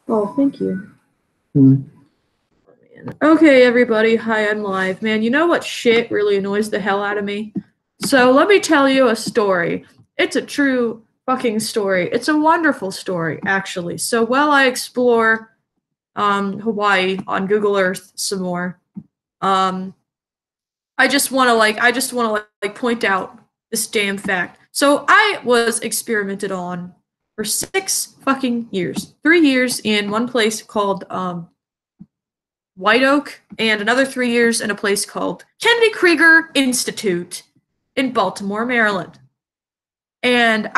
Oh, thank you. Okay, everybody. Hi, I'm live. Man, you know what shit really annoys the hell out of me? So let me tell you a story. It's a true fucking story. It's a wonderful story, actually. So while I explore Hawaii on Google Earth some more, um, I just want to point out this damn fact. So I was experimented on for 6 fucking years. 3 years in one place called White Oak, and another 3 years in a place called Kennedy Krieger Institute in Baltimore, Maryland. And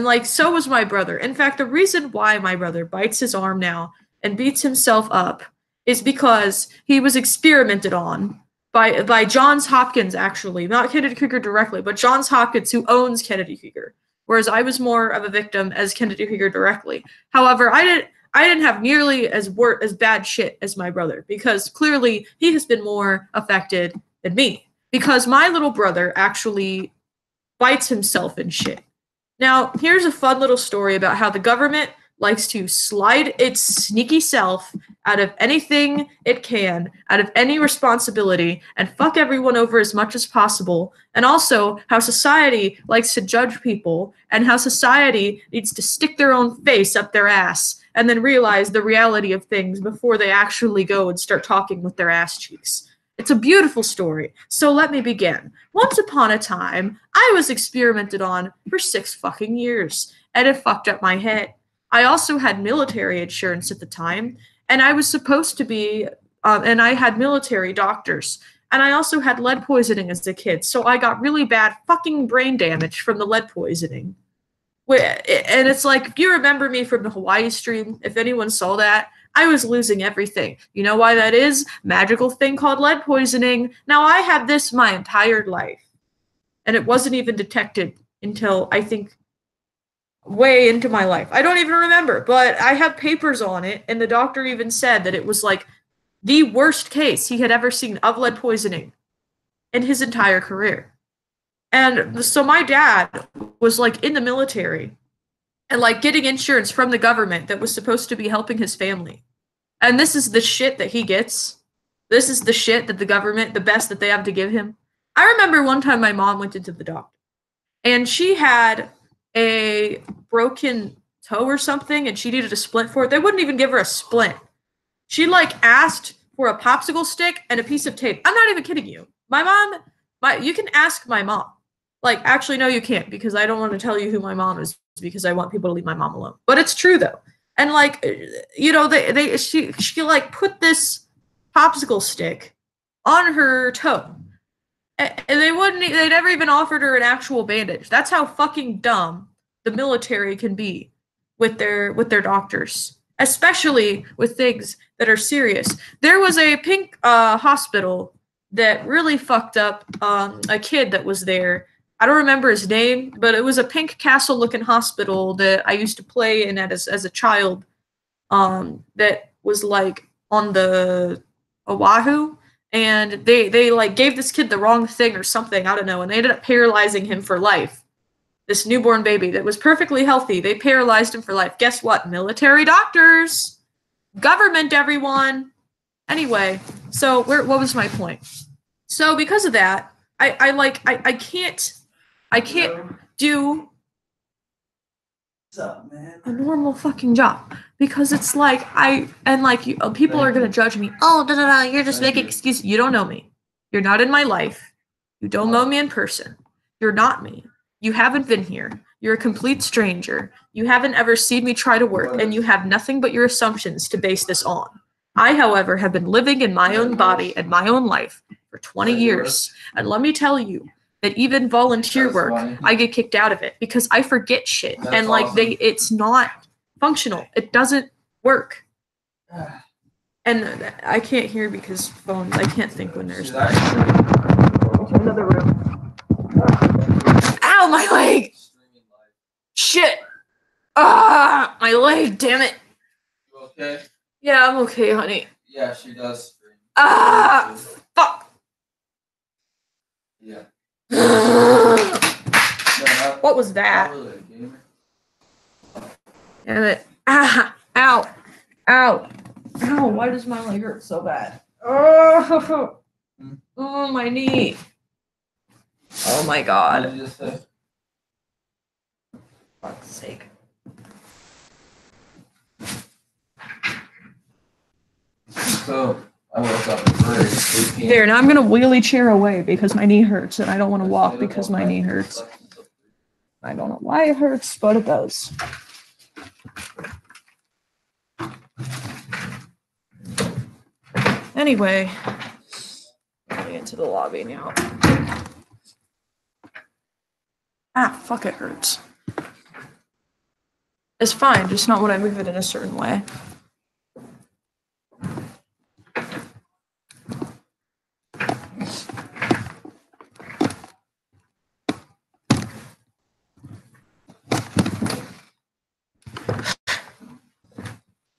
like, so was my brother. In fact, the reason why my brother bites his arm now and beats himself up is because he was experimented on by Johns Hopkins, actually, not Kennedy Krieger directly, but Johns Hopkins, who owns Kennedy Krieger. Whereas I was more of a victim as Kennedy Krieger directly. However, I didn't have nearly as bad shit as my brother, because clearly he has been more affected than me. Because my little brother actually bites himself and shit. Now, here's a fun little story about how the government likes to slide its sneaky self out of anything it can, out of any responsibility, and fuck everyone over as much as possible. And also, how society likes to judge people, and how society needs to stick their own face up their ass and then realize the reality of things before they actually go and start talking with their ass cheeks. It's a beautiful story. So let me begin. Once upon a time, I was experimented on for 6 fucking years, and it fucked up my head. I also had military insurance at the time, and I was supposed to be, and I had military doctors. And I also had lead poisoning as a kid, so I got really bad fucking brain damage from the lead poisoning. And it's like, if you remember me from the Hawaii stream, if anyone saw that, I was losing everything. You know why that is? Magical thing called lead poisoning. Now, I had this my entire life, and it wasn't even detected until, I think, way into my life. I don't even remember, but I have papers on it, and the doctor even said that it was like the worst case he had ever seen of lead poisoning in his entire career. And so my dad was like in the military and like getting insurance from the government that was supposed to be helping his family. And this is the shit that he gets. This is the shit that the government, the best that they have to give him. I remember one time my mom went into the doctor and she had a broken toe or something and she needed a splint for it. They wouldn't even give her a splint. She like asked for a popsicle stick and a piece of tape. I'm not even kidding you. You can ask my mom. Like, actually, no, you can't, because I don't want to tell you who my mom is, because I want people to leave my mom alone. But it's true though. And like, she like put this popsicle stick on her toe. And they never even offered her an actual bandage. That's how fucking dumb the military can be with their doctors, especially with things that are serious. There was a pink hospital that really fucked up a kid that was there. I don't remember his name, but it was a pink castle looking hospital that I used to play in as a child, that was like on the Oahu, and they like gave this kid the wrong thing or something, I don't know, and they ended up paralyzing him for life. This newborn baby that was perfectly healthy, they paralyzed him for life. Guess what? Military doctors, government, everyone. Anyway, so what was my point? So because of that, I can't do a normal fucking job, because it's like people are gonna judge me. Oh, no, no, no, you're just making excuses. You don't know me. You're not in my life. You don't know me in person. You're not me. You haven't been here. You're a complete stranger. You haven't ever seen me try to work, and you have nothing but your assumptions to base this on. I, however, have been living in my own body and my own life for 20 years, and let me tell you that even volunteer work, I get kicked out of it because I forget shit, and like it's not functional. It doesn't work. And I can't hear because phones. I can't think when there's another room. Ow, my leg! Shit! Ah, my leg! Damn it! You okay? Yeah, I'm okay, honey. Yeah, she does scream. Ah, fuck! Yeah. What was that? Damn it! Ah, ow! does my leg hurt so bad? Oh, oh, my knee. Oh my god. What did you just say? For fuck's sake. So, I woke up at 8 p.m. There, now I'm gonna wheelie chair away because my knee hurts and I don't want to walk because my knee hurts. I don't know why it hurts, but it does. Anyway, getting into the lobby now. Ah, fuck, it hurts. It's fine, just not when I move it in a certain way.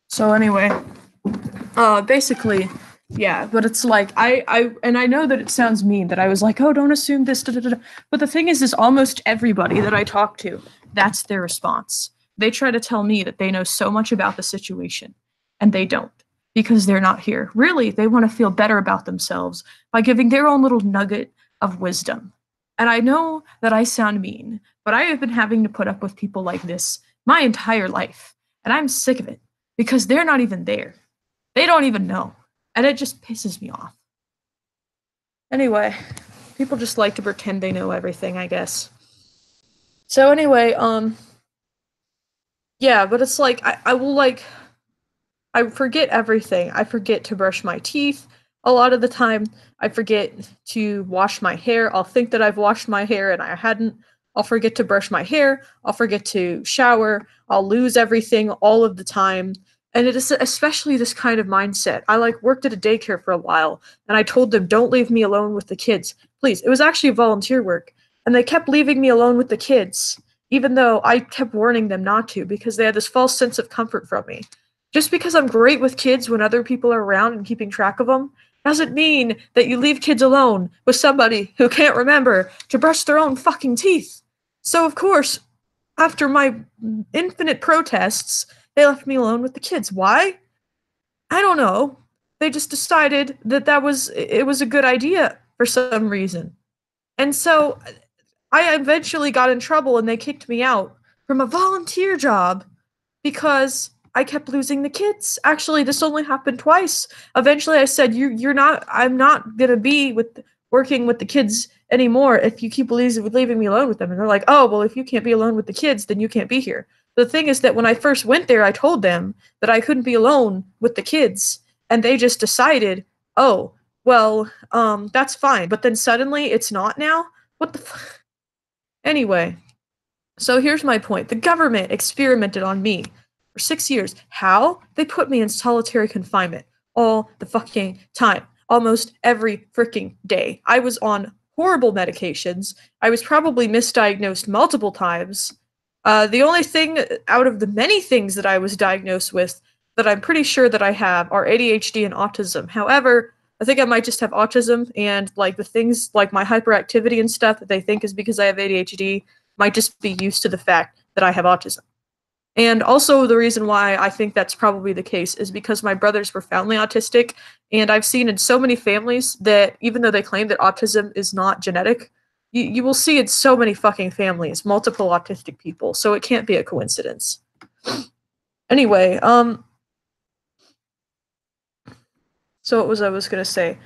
So anyway, basically, yeah, but it's like, I know that it sounds mean that I was like, oh, don't assume this, da, da, da, da. But the thing is almost everybody that I talk to, that's their response. They try to tell me that they know so much about the situation, and they don't, because they're not here. Really, they want to feel better about themselves by giving their own little nugget of wisdom. And I know that I sound mean, but I have been having to put up with people like this my entire life, and I'm sick of it. Because they're not even there. They don't even know. And it just pisses me off. Anyway, people just like to pretend they know everything, I guess. So anyway, yeah, but it's like, I forget everything. I forget to brush my teeth a lot of the time. I forget to wash my hair. I'll think that I've washed my hair and I hadn't. I'll forget to brush my hair. I'll forget to shower. I'll lose everything all of the time. And it is especially this kind of mindset. I worked at a daycare for a while, and I told them, don't leave me alone with the kids. Please. It was actually volunteer work. And they kept leaving me alone with the kids, even though I kept warning them not to, because they had this false sense of comfort from me. Just because I'm great with kids when other people are around and keeping track of them, doesn't mean that you leave kids alone with somebody who can't remember to brush their own fucking teeth. So, of course, after my infinite protests, they left me alone with the kids. Why? I don't know. They just decided that it was a good idea for some reason. And so I eventually got in trouble and they kicked me out from a volunteer job because I kept losing the kids. Actually, this only happened twice. Eventually I said, I'm not gonna be working with the kids anymore if you keep leaving me alone with them. And they're like, oh, well, if you can't be alone with the kids, then you can't be here. The thing is that when I first went there, I told them that I couldn't be alone with the kids, and they just decided, oh, well, that's fine. But then suddenly it's not now? What the fuck? Anyway, so here's my point. The government experimented on me for 6 years. How? They put me in solitary confinement all the fucking time. Almost every freaking day. I was on horrible medications. I was probably misdiagnosed multiple times. The only thing out of the many things that I was diagnosed with that I'm pretty sure that I have are ADHD and autism. However, I think I might just have autism, and the things like my hyperactivity and stuff that they think is because I have ADHD might just be used to the fact that I have autism. And also the reason why I think that's probably the case is because my brothers were profoundly autistic, and I've seen in so many families that even though they claim that autism is not genetic, you will see in so many fucking families, multiple autistic people, so it can't be a coincidence. Anyway, so what was I was gonna say?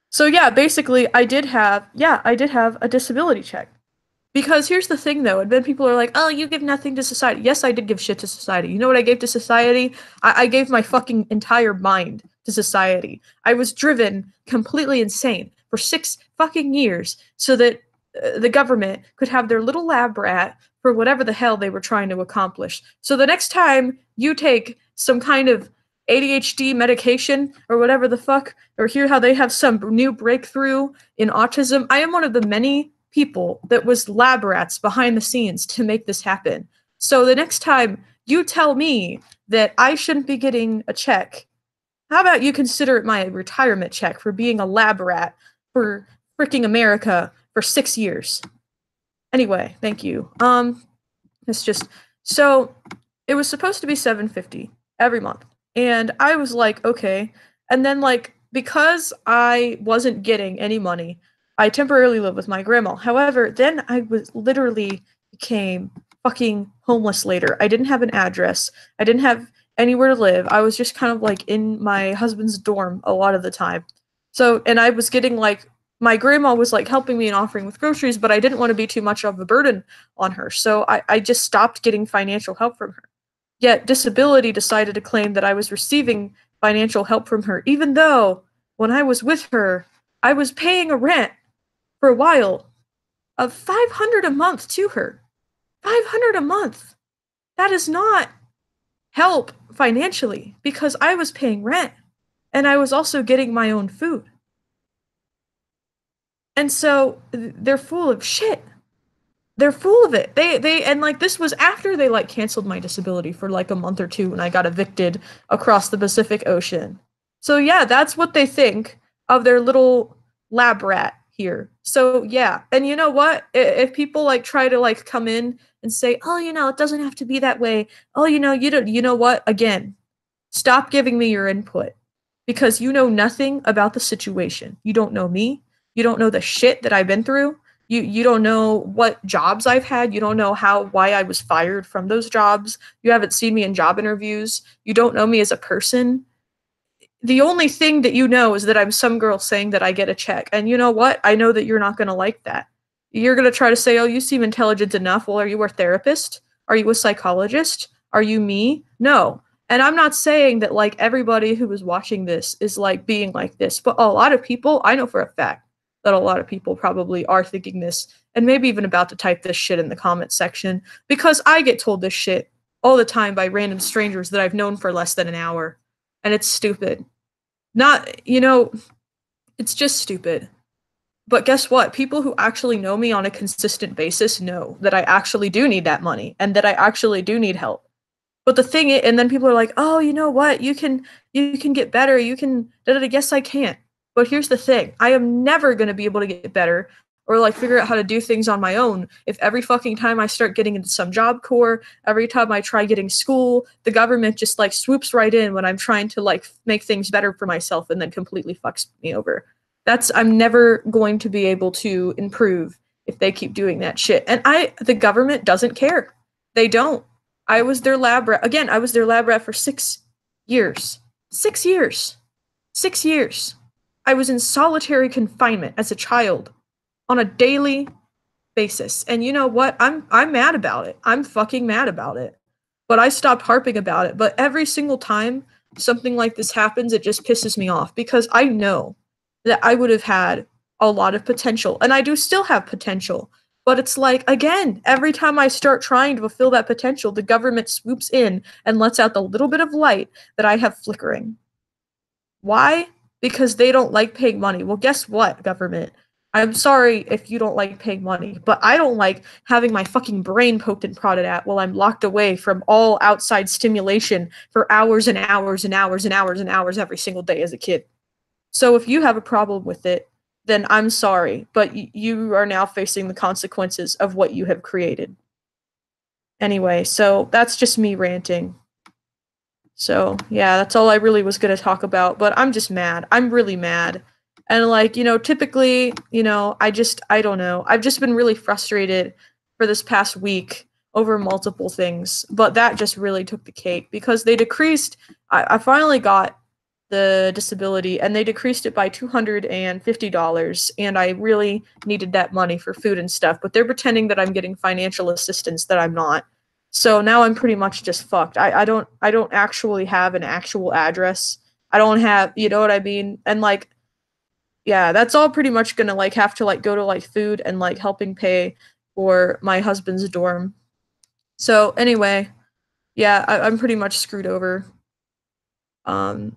So yeah, basically I did have a disability check. Because here's the thing though, and then people are like, oh, you give nothing to society. Yes, I did give shit to society. You know what I gave to society? I gave my fucking entire mind to society. I was driven completely insane for 6 fucking years so that the government could have their little lab rat for whatever the hell they were trying to accomplish. So the next time you take some kind of ADHD medication or whatever the fuck, or hear how they have some new breakthrough in autism, I am one of the many people that was lab rats behind the scenes to make this happen. So the next time you tell me that I shouldn't be getting a check, how about you consider it my retirement check for being a lab rat for freaking America for 6 years? Anyway, thank you. It's just, so it was supposed to be $750 every month. And I was like, okay. And then, like, because I wasn't getting any money, I temporarily lived with my grandma. However, then I was literally became fucking homeless later. I didn't have an address. I didn't have anywhere to live. I was just kind of like in my husband's dorm a lot of the time. So, and I was getting like, my grandma was like helping me and offering with groceries, but I didn't want to be too much of a burden on her. So I just stopped getting financial help from her. Yet disability decided to claim that I was receiving financial help from her, even though when I was with her, I was paying a rent for a while of 500 a month to her. 500 a month. That is not help financially because I was paying rent and I was also getting my own food. And so they're full of shit. They're full of it. They and like this was after they like canceled my disability for like a month or two when I got evicted across the Pacific Ocean. So yeah, that's what they think of their little lab rat here. So yeah, and you know what? If people like try to like come in and say, "Oh, you know, it doesn't have to be that way." Oh, you know, you don't. You know what? Again, stop giving me your input because you know nothing about the situation. You don't know me. You don't know the shit that I've been through. You don't know what jobs I've had. You don't know why I was fired from those jobs. You haven't seen me in job interviews. You don't know me as a person. The only thing that you know is that I'm some girl saying that I get a check. And you know what? I know that you're not going to like that. You're going to try to say, "Oh, you seem intelligent enough." Well, are you a therapist? Are you a psychologist? Are you me? No. And I'm not saying that like everybody who is watching this is like being like this, but a lot of people, I know for a fact that a lot of people probably are thinking this and maybe even about to type this shit in the comment section because I get told this shit all the time by random strangers that I've known for less than an hour. And it's stupid. Not, you know, it's just stupid. But guess what? People who actually know me on a consistent basis know that I actually do need that money and that I actually do need help. But the thing is, and then people are like, "Oh, you know what? You can get better. You can Yes, I can. But here's the thing. I am never going to be able to get better or like figure out how to do things on my own if every fucking time I start getting into some job corps, every time I try getting school, the government just like swoops right in when I'm trying to like make things better for myself and then completely fucks me over. I'm never going to be able to improve if they keep doing that shit. And the government doesn't care. They don't. I was their lab rat. Again, I was their lab rat for 6 years. 6 years. 6 years. I was in solitary confinement as a child on a daily basis. And you know what? I'm mad about it. I'm fucking mad about it. But I stopped harping about it. But every single time something like this happens, it just pisses me off because I know that I would have had a lot of potential. And I do still have potential. But it's like, again, every time I start trying to fulfill that potential, the government swoops in and lets out the little bit of light that I have flickering. Why? Because they don't like paying money. Well, guess what, government? I'm sorry if you don't like paying money, but I don't like having my fucking brain poked and prodded at while I'm locked away from all outside stimulation for hours and hours and hours and hours and hours every single day as a kid. So if you have a problem with it, then I'm sorry, but you are now facing the consequences of what you have created. Anyway, so that's just me ranting. So, yeah, that's all I really was going to talk about, but I'm just mad. I'm really mad. And like, you know, typically, you know, I don't know. I've just been really frustrated for this past week over multiple things, but that just really took the cake because they decreased I finally got the disability and they decreased it by $250 and I really needed that money for food and stuff, but they're pretending that I'm getting financial assistance that I'm not. So now I'm pretty much just fucked. I don't actually have an actual address. I don't have, you know what I mean? And like, yeah, that's all pretty much gonna like have to like go to like food and like helping pay for my husband's dorm. So anyway, yeah, I'm pretty much screwed over. Um,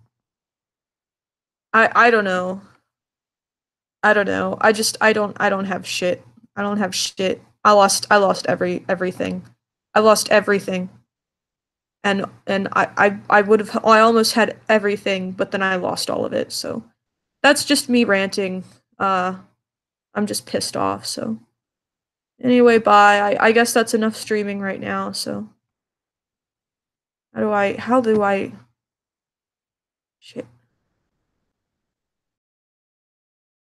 I don't know. I don't know. I don't have shit. I don't have shit. I lost everything. I lost everything. And I would have I almost had everything, but then I lost all of it. So that's just me ranting. I'm just pissed off. So anyway, bye. I guess that's enough streaming right now. So how do I shit.